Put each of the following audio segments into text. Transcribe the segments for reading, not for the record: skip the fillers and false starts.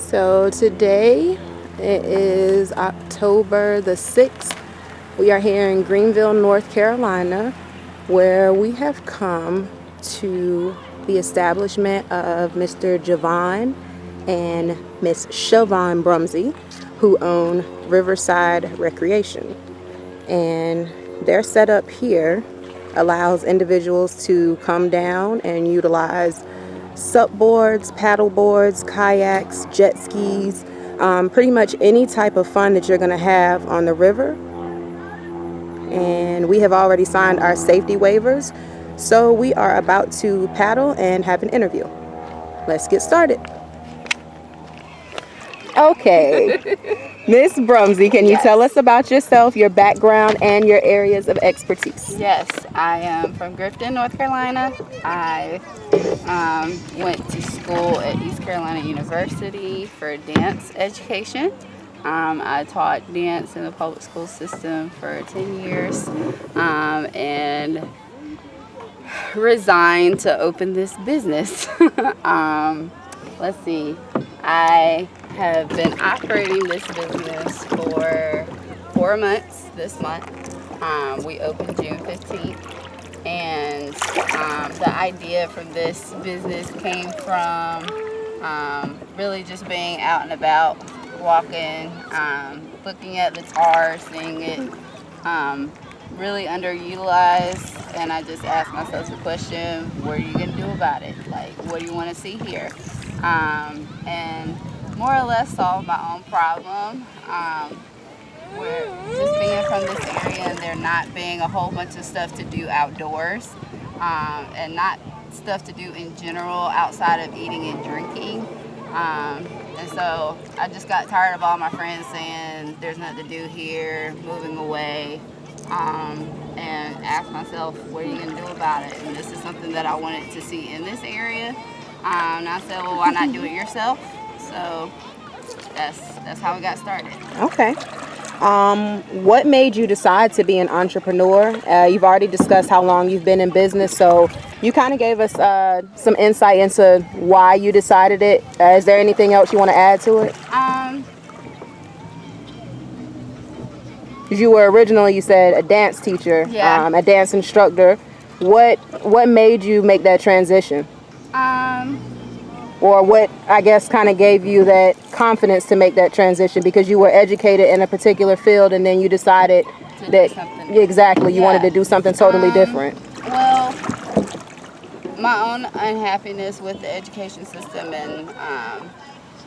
So today it is October the 6th. We are here in Greenville, North Carolina, where we have come to the establishment of Mr. Shavonne and Miss Shavonne Brumsey, who own Riverside Recreation. And their setup here allows individuals to come down and utilize supboards, paddle boards, kayaks, jet skis, pretty much any type of fun that you're going to have on the river. And we have already signed our safety waivers, so we are about to paddle and have an interview. Let's get started. Okay, Miss Brumsey, can you tell us about yourself, your background, and your areas of expertise? Yes, I am from Greenville, North Carolina. I went to school at East Carolina University for dance education. I taught dance in the public school system for 10 years and resigned to open this business. Let's see, I have been operating this business for 4 months this month. We opened June 15th, and the idea for this business came from really just being out and about, walking, looking at the tar, seeing it really underutilized, and I just asked myself the question, what are you going to do about it? Like, what do you want to see here? And more or less solve my own problem. We're just being from this area and there not being a whole bunch of stuff to do outdoors, and not stuff to do in general outside of eating and drinking. And so I just got tired of all my friends saying there's nothing to do here, moving away, and asked myself, what are you going to do about it? And this is something that I wanted to see in this area. And I said, well, why not do it yourself? So that's how we got started. Okay. What made you decide to be an entrepreneur? You've already discussed how long you've been in business, so you kind of gave us some insight into why you decided it. Is there anything else you want to add to it? You were originally, you said, a dance teacher, a dance instructor. What made you make that transition? Or what, I guess, kind of gave you that confidence to make that transition, because you were educated in a particular field and then you decided you wanted to do something totally different. Well, my own unhappiness with the education system, and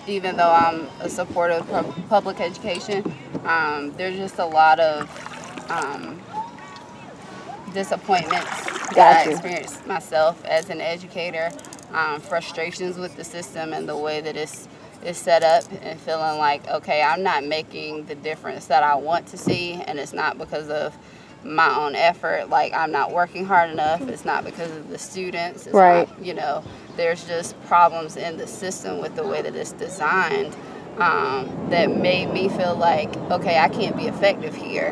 even though I'm a supporter of public education, there's just a lot of disappointments that I experienced myself as an educator. Frustrations with the system and the way that it's set up, and feeling like, okay, I'm not making the difference that I want to see, and it's not because of my own effort, like I'm not working hard enough, it's not because of the students, it's not, there's just problems in the system with the way that it's designed that made me feel like, okay, I can't be effective here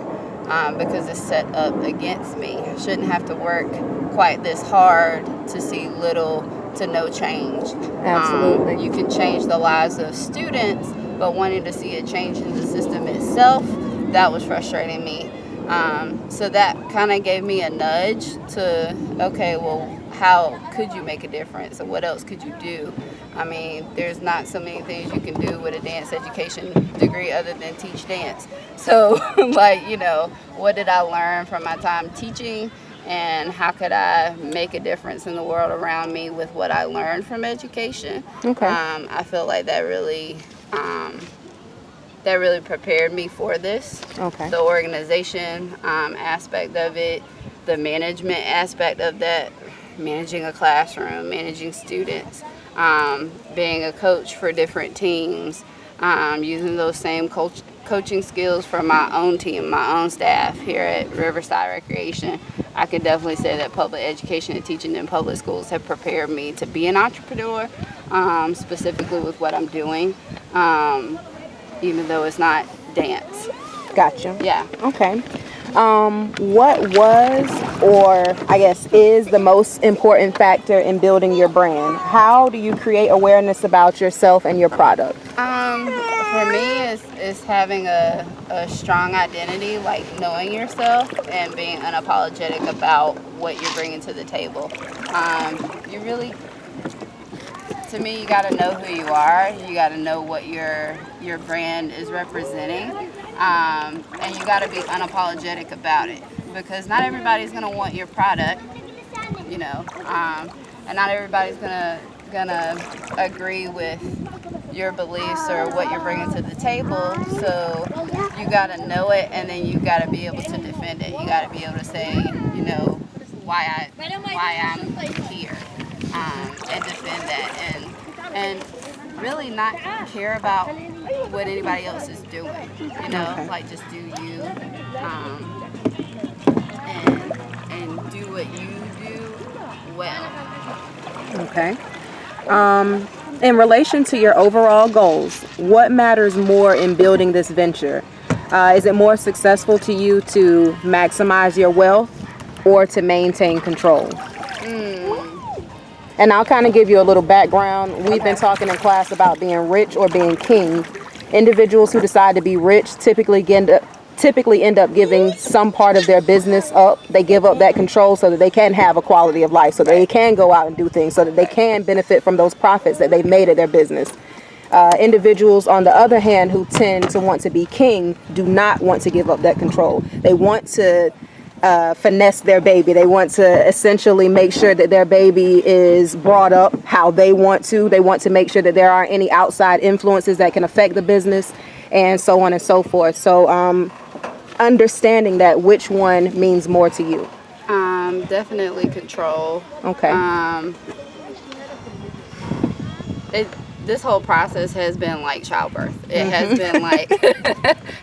because it's set up against me. I shouldn't have to work quite this hard to see little to no change. Absolutely. You can change the lives of students, but wanting to see a change in the system itself, that was frustrating me. So that kind of gave me a nudge to, okay, well, how could you make a difference, and what else could you do? I mean, there's not so many things you can do with a dance education degree other than teach dance. So, what did I learn from my time teaching? And how could I make a difference in the world around me with what I learned from education? Okay. I feel like that really prepared me for this. Okay. The organization aspect of it, the management aspect of that, managing a classroom, managing students, being a coach for different teams, using those same coaching skills for my own team, my own staff here at Riverside Recreation. I can definitely say that public education and teaching in public schools have prepared me to be an entrepreneur, specifically with what I'm doing, even though it's not dance. Gotcha. Yeah. Okay. What was, or I guess is, the most important factor in building your brand? How do you create awareness about yourself and your product? For me, it's having a strong identity, like knowing yourself and being unapologetic about what you're bringing to the table. You really, to me, you got to know who you are. You got to know what your brand is representing, and you got to be unapologetic about it, because not everybody's gonna want your product, you know, and not everybody's gonna agree with your beliefs or what you're bringing to the table. So you got to know it, and then you got to be able to defend it. You got to be able to say, you know, why I'm here, and defend that, and really not care about what anybody else is doing. You know, Okay. like just do you, and do what you do well. Okay. In relation to your overall goals, what matters more in building this venture? Is it more successful to you to maximize your wealth or to maintain control? And I'll kind of give you a little background. We've been talking in class about being rich or being king. Individuals who decide to be rich typically end up giving some part of their business up. They give up that control so that they can have a quality of life, so that they can go out and do things, so that they can benefit from those profits that they've made at their business. Individuals, on the other hand, who tend to want to be king, do not want to give up that control. They want to finesse their baby. They want to essentially make sure that their baby is brought up how they want to. They want to make sure that there aren't any outside influences that can affect the business, and so on and so forth. So understanding that, which one means more to you? Definitely control. Okay. This whole process has been like childbirth. It has been like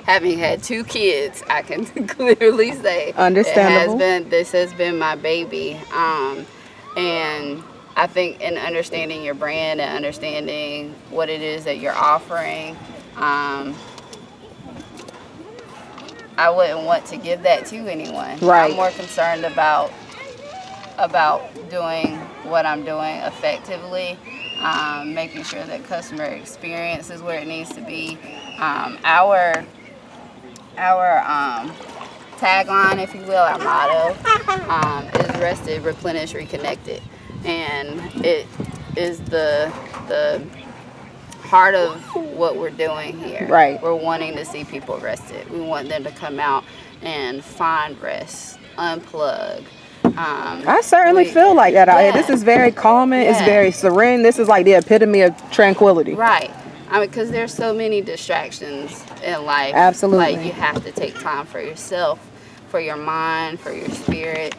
having had 2 kids. I can clearly say Understandable. This has been my baby. And I think in understanding your brand and understanding what it is that you're offering, I wouldn't want to give that to anyone. Right. I'm more concerned about doing what I'm doing effectively, making sure that customer experience is where it needs to be. Our tagline, if you will, our motto, is rested, replenished, reconnected, and it is the heart of what we're doing here. Right. We're wanting to see people rested. We want them to come out and find rest, unplug. I certainly feel like that out here. This is very calming. It's very serene. This is like the epitome of tranquility. Right. I mean, because there's so many distractions in life. Absolutely. Like, you have to take time for yourself, for your mind, for your spirit.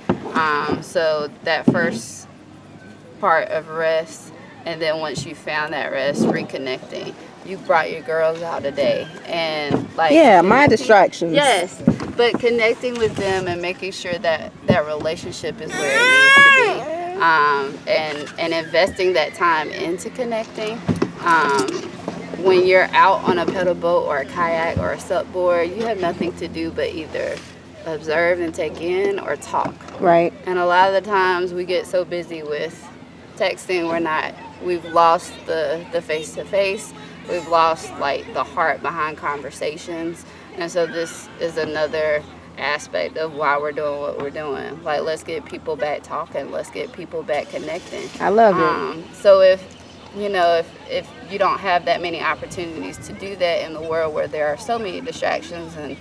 So that first part of rest, and then once you found that rest, reconnecting. You brought your girls out today, and like, yeah, my distractions. Yes, but connecting with them and making sure that that relationship is where it needs to be, and investing that time into connecting. When you're out on a pedal boat or a kayak or a sup board, you have nothing to do but either observe and take in or talk. Right. And a lot of the times we get so busy with texting, we've lost the face-to-face. We've lost like the heart behind conversations. And so this is another aspect of why we're doing what we're doing. Like, let's get people back talking. Let's get people back connecting. I love it. So if you don't have that many opportunities to do that in the world where there are so many distractions, and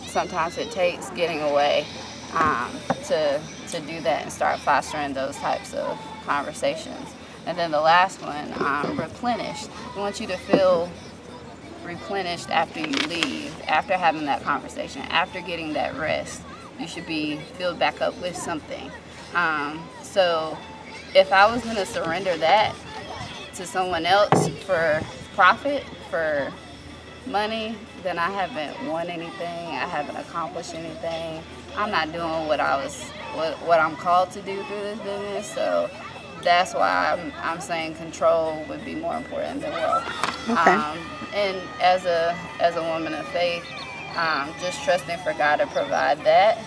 sometimes it takes getting away to do that and start fostering those types of conversations. And then the last one, replenished. We want you to feel replenished after you leave, after having that conversation, after getting that rest. You should be filled back up with something. So if I was going to surrender that to someone else for profit, for money, then I haven't won anything. I haven't accomplished anything. I'm not doing what I'm called to do through this business. So that's why I'm saying control would be more important than wealth. Okay. And as a woman of faith, just trusting for God to provide that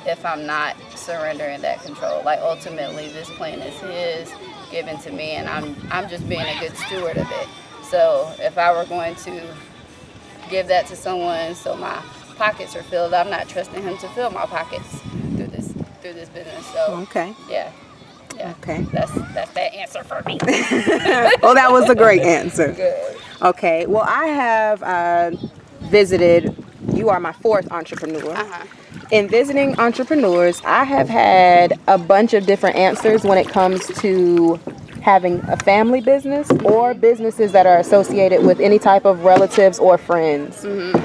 if I'm not surrendering that control. Like, ultimately, this plan is His, given to me, and I'm just being a good steward of it. So if I were going to give that to someone so my pockets are filled, I'm not trusting him to fill my pockets through this business. So Okay. yeah. Okay. That's that answer for me. Well, that was a great answer. Good. Okay. Well, I have visited. You are my fourth entrepreneur. In visiting entrepreneurs, I have had a bunch of different answers when it comes to having a family business or businesses that are associated with any type of relatives or friends.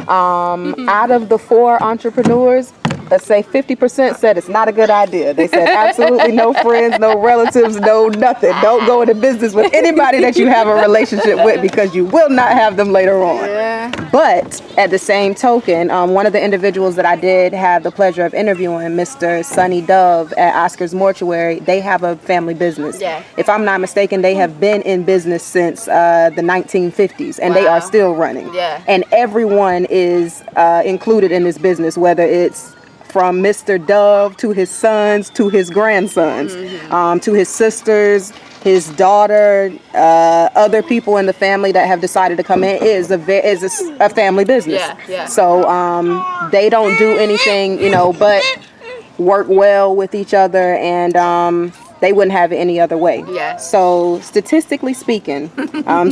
Out of the four entrepreneurs, let's say 50% said it's not a good idea. They said absolutely no friends, no relatives, no nothing. Don't go into business with anybody that you have a relationship with because you will not have them later on. Yeah. But at the same token, one of the individuals that I did have the pleasure of interviewing, Mr. Sonny Dove at Oscar's Mortuary, they have a family business. Yeah. If I'm not mistaken, they have been in business since the 1950s, and they are still running. Yeah. And everyone is included in this business, whether it's from Mr. Dove to his sons to his grandsons, to his sisters, his daughter, other people in the family that have decided to come in. Is a family business. Yeah. So they don't do anything, but work well with each other, and they wouldn't have it any other way. Yeah. So statistically speaking,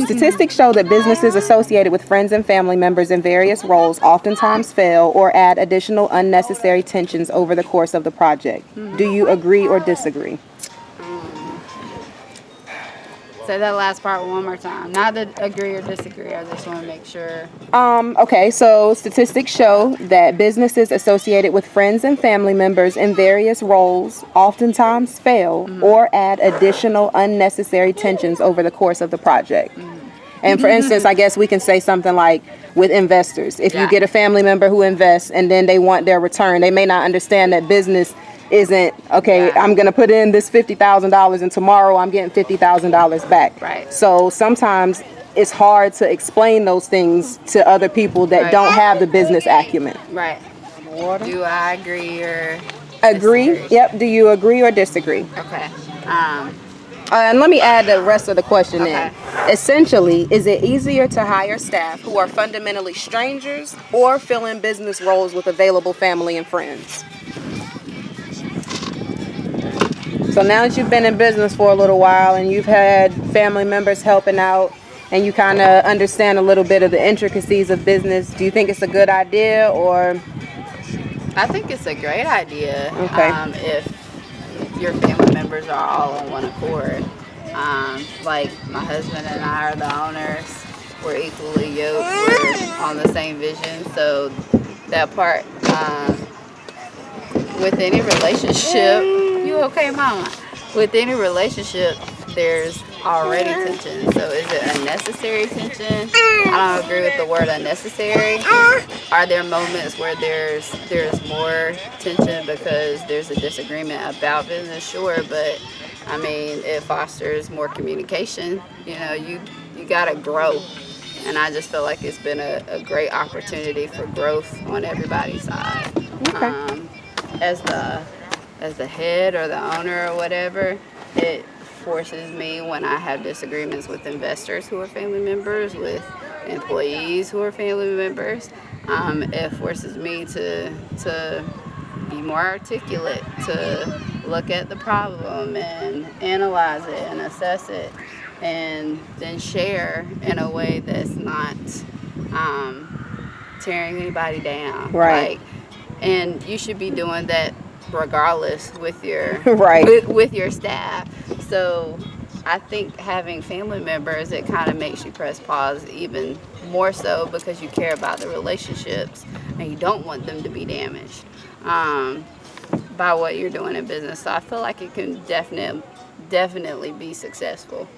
statistics show that businesses associated with friends and family members in various roles oftentimes fail or add additional unnecessary tensions over the course of the project. Do you agree or disagree? Say that last part one more time. Not to agree or disagree. I just want to make sure. Okay, so statistics show that businesses associated with friends and family members in various roles oftentimes fail or add additional unnecessary tensions over the course of the project. And for instance, I guess we can say something like with investors. If you get a family member who invests and then they want their return, they may not understand that business isn't, okay, I'm going to put in this $50,000 and tomorrow I'm getting $50,000 back. Right. So sometimes it's hard to explain those things to other people that don't have the business acumen. Right. Do I agree or Agree? disagree? Yep. Do you agree or disagree? Okay. And let me add the rest of the question Okay. in. Essentially, is it easier to hire staff who are fundamentally strangers or fill in business roles with available family and friends? So now that you've been in business for a little while and you've had family members helping out and you kind of understand a little bit of the intricacies of business, do you think it's a good idea or? I think it's a great idea. Okay. If your family members are all on one accord. Like my husband and I are the owners. We're equally yoked. We're on the same vision. So that part, with any relationship, you okay, Mama? With any relationship, there's already tension. So is it unnecessary tension? I don't agree with the word unnecessary. Are there moments where there's more tension because there's a disagreement about business? Sure, but I mean, it fosters more communication. You gotta grow. And I just feel like it's been a great opportunity for growth on everybody's side. Okay. As the head or the owner or whatever, it forces me when I have disagreements with investors who are family members, with employees who are family members. It forces me to be more articulate, to look at the problem and analyze it and assess it, and then share in a way that's not tearing anybody down. Right. And you should be doing that regardless with your with your staff. So I think having family members, it kind of makes you press pause even more so because you care about the relationships and you don't want them to be damaged by what you're doing in business. So I feel like it can definitely be successful.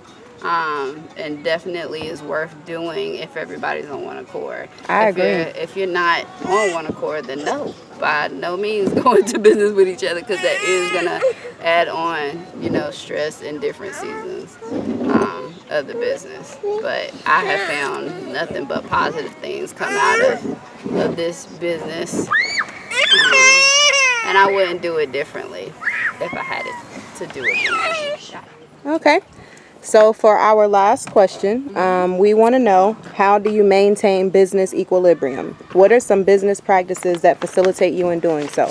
And definitely is worth doing if everybody's on one accord. I agree. If you're not on one accord, then no, by no means go into business with each other, because that is gonna add on, stress in different seasons of the business. But I have found nothing but positive things come out of this business, and I wouldn't do it differently if I had it to do it again. Okay. So for our last question, we want to know, how do you maintain business equilibrium? What are some business practices that facilitate you in doing so?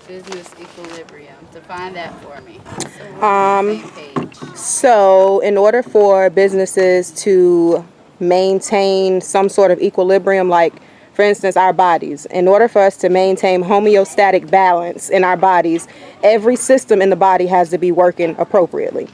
Business equilibrium. Define that for me. So we're on the same page. So in order for businesses to maintain some sort of equilibrium, like for instance our bodies, in order for us to maintain homeostatic balance in our bodies, every system in the body has to be working appropriately.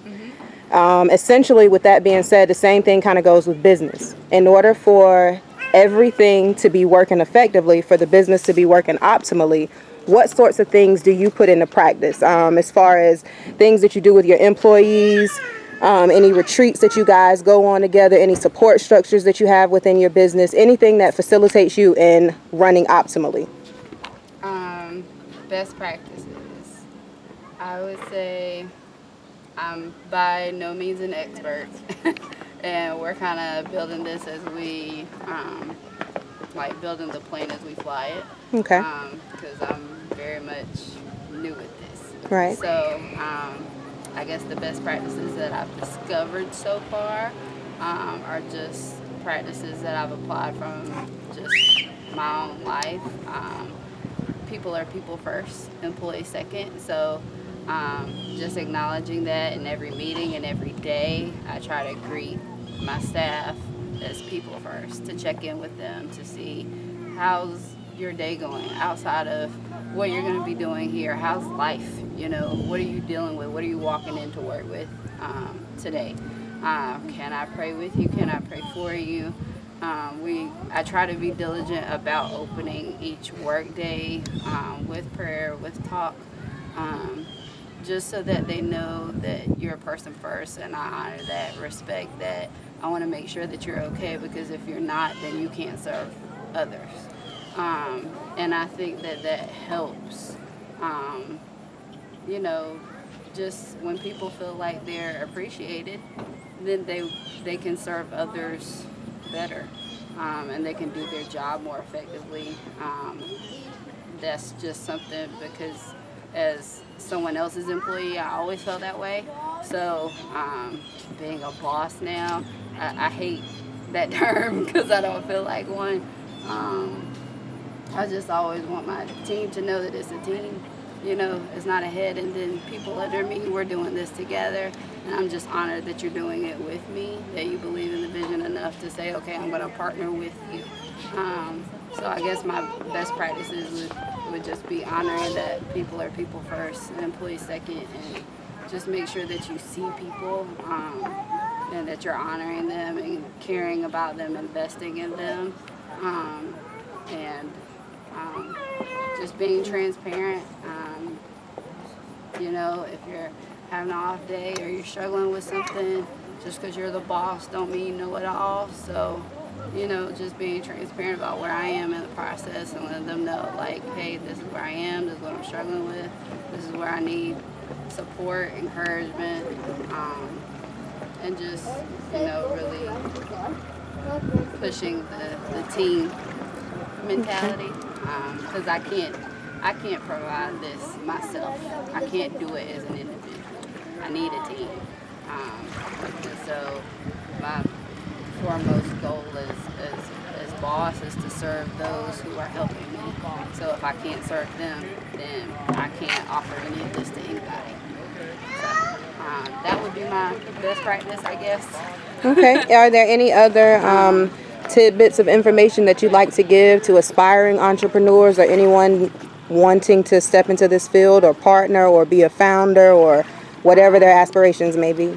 Essentially, with that being said, the same thing kind of goes with business. In order for everything to be working effectively, for the business to be working optimally, what sorts of things do you put into practice, as far as things that you do with your employees, any retreats that you guys go on together, any support structures that you have within your business, anything that facilitates you in running optimally? Best practices. I would say I'm by no means an expert, and we're kind of building this as we, like building the plane as we fly it. Okay. Because I'm very much new with this. Right. So I guess the best practices that I've discovered so far are just practices that I've applied from just my own life. People are people first, employees second. So just acknowledging that in every meeting and every day, I try to greet my staff as people first, to check in with them to see how's your day going outside of what you're going to be doing here. How's life? You know, what are you dealing with? What are you walking into work with today? Can I pray with you? Can I pray for you? I try to be diligent about opening each work day with prayer, with talk, just so that they know that you're a person first, and I honor that, respect that. I want to make sure that you're okay, because if you're not, then you can't serve others. And I think that helps, you know, just when people feel like they're appreciated, then they can serve others better, and they can do their job more effectively. That's just something, because as someone else's employee, I always felt that way. So being a boss now, I hate that term because I don't feel like one. I just always want my team to know that it's a team. You know, it's not a head and then people under me. We're doing this together, and I'm just honored that you're doing it with me, that you believe in the vision enough to say, okay, I'm going to partner with you. So I guess my best practices would just be honoring that people are people first and employees second, and just make sure that you see people, and that you're honoring them and caring about them, investing in them, and just being transparent. You know, if you're having an off day or you're struggling with something, just because you're the boss don't mean you know it all. So, you know, just being transparent about where I am in the process and letting them know, like, hey, this is where I am, this is what I'm struggling with, this is where I need support, encouragement, and just, you know, really pushing the team mentality, because I can't provide this myself. I can't do it as an individual. I need a team. And so my foremost goal as boss is to serve those who are helping me. So if I can't serve them, then I can't offer any of this to anybody. So that would be my best practice, I guess. Okay. Are there any other tidbits of information that you'd like to give to aspiring entrepreneurs or anyone wanting to step into this field or partner or be a founder or whatever their aspirations may be?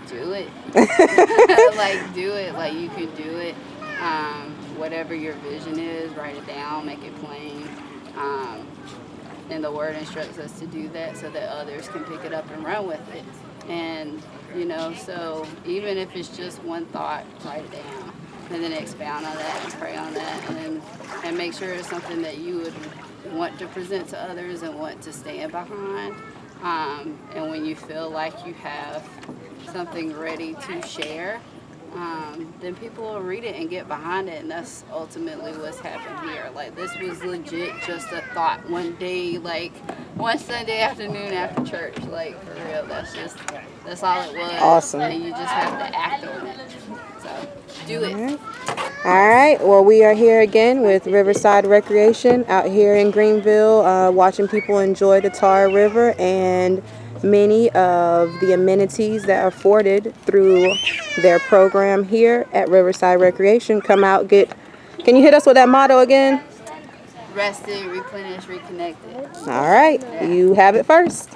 Do it. Like, do it. Like, you can do it. Whatever your vision is, write it down, make it plain. And the word instructs us to do that so that others can pick it up and run with it. And, you know, so even if it's just one thought, write it down. And then expound on that and pray on that. And make sure it's something that you would want to present to others and want to stand behind. And when you feel like you have something ready to share, then people will read it and get behind it, and that's ultimately what's happened here. Like, this was legit just a thought one day, like one Sunday afternoon after church. Like, for real, that's all it was. Awesome. And you just have to act on it. So do it. All right. Well, we are here again with Riverside Recreation out here in Greenville, watching people enjoy the Tar River and many of the amenities that are afforded through their program here at Riverside Recreation. Come out, can you hit us with that motto again? Rested, replenished, reconnected. All right. You have it first.